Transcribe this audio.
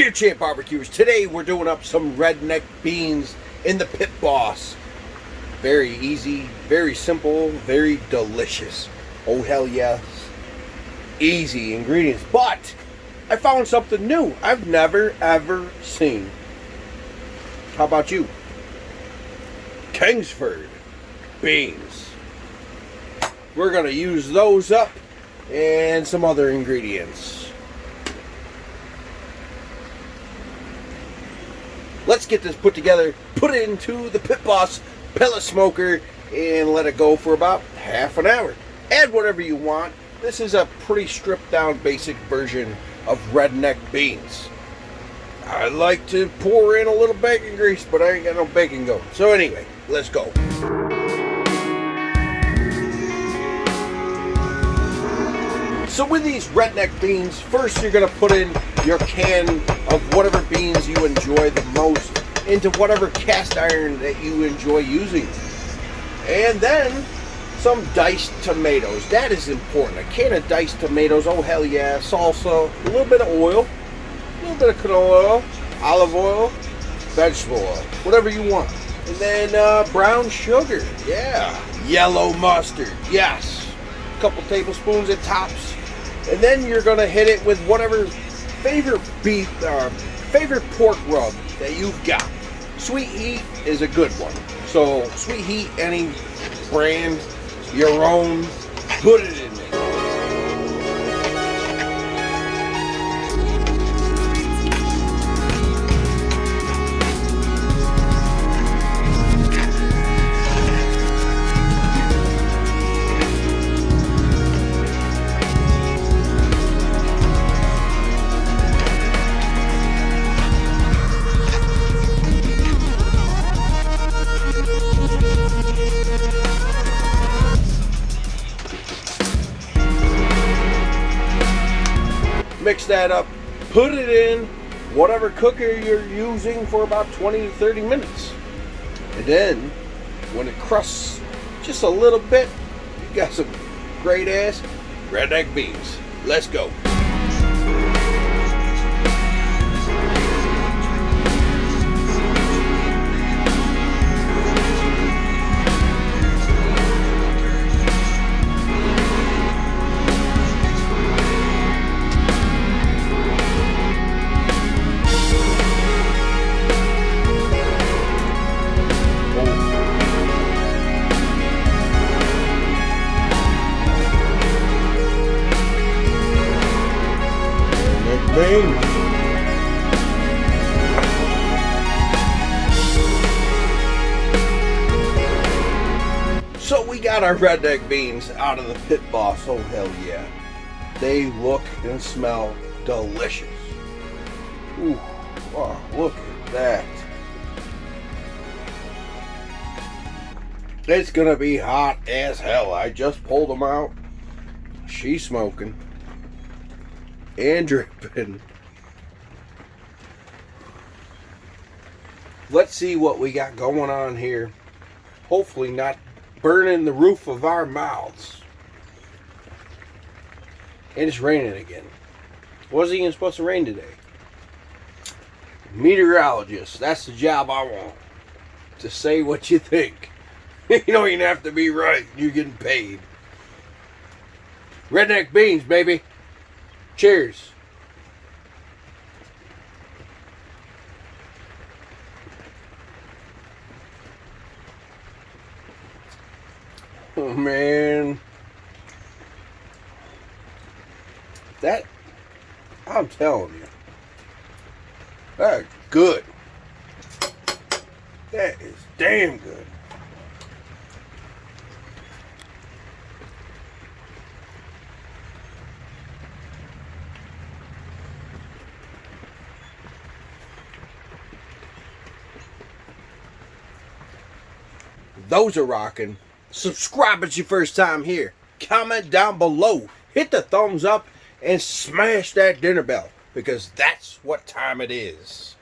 Beer Champ Barbecues. Today we're doing up some redneck beans in the Pit Boss. Very easy, very simple, very delicious. Oh hell yes. Easy ingredients. But I found something new I've never ever seen. How about you? Kingsford beans. We're going to use those up and some other ingredients. Let's get this put together, put it into the Pit Boss pellet smoker, and let it go for about half an hour. Add whatever you want. This is a pretty stripped down basic version of redneck beans. I like to pour in a little bacon grease, but I ain't got no bacon going. So anyway, let's go. So with these redneck beans, first you're going to put in your can of whatever beans you enjoy the most into whatever cast iron that you enjoy using. And then some diced tomatoes. That is important. A can of diced tomatoes, oh hell yeah. Salsa, a little bit of oil, a little bit of canola oil, olive oil, vegetable oil, whatever you want. And then brown sugar, yeah. Yellow mustard, yes. A couple tablespoons at tops. And then you're gonna hit it with whatever favorite favorite pork rub that you've got. Sweet Heat is a good one. So Sweet Heat, any brand, your own, put it in there. Mix that up, put it in whatever cooker you're using for about 20 to 30 minutes. And then, when it crusts just a little bit, you got some great ass redneck beans. Let's go. Beans. So we got our redneck beans out of the Pit Boss. Oh hell yeah. They look and smell delicious. Ooh, wow, look at that. It's gonna be hot as hell. I just pulled them out. She's smoking and dripping. Let's see what we got going on here. Hopefully not burning the roof of our mouths. And it's raining again. Wasn't even supposed to rain today. Meteorologist, that's the job I want. To say what you think. You don't even have to be right. You're getting paid. Redneck beans, baby. Cheers. Oh man. That, I'm telling you, that's good. That is damn good. Those are rocking. Subscribe if it's your first time here. Comment down below. Hit the thumbs up and smash that dinner bell, because that's what time it is.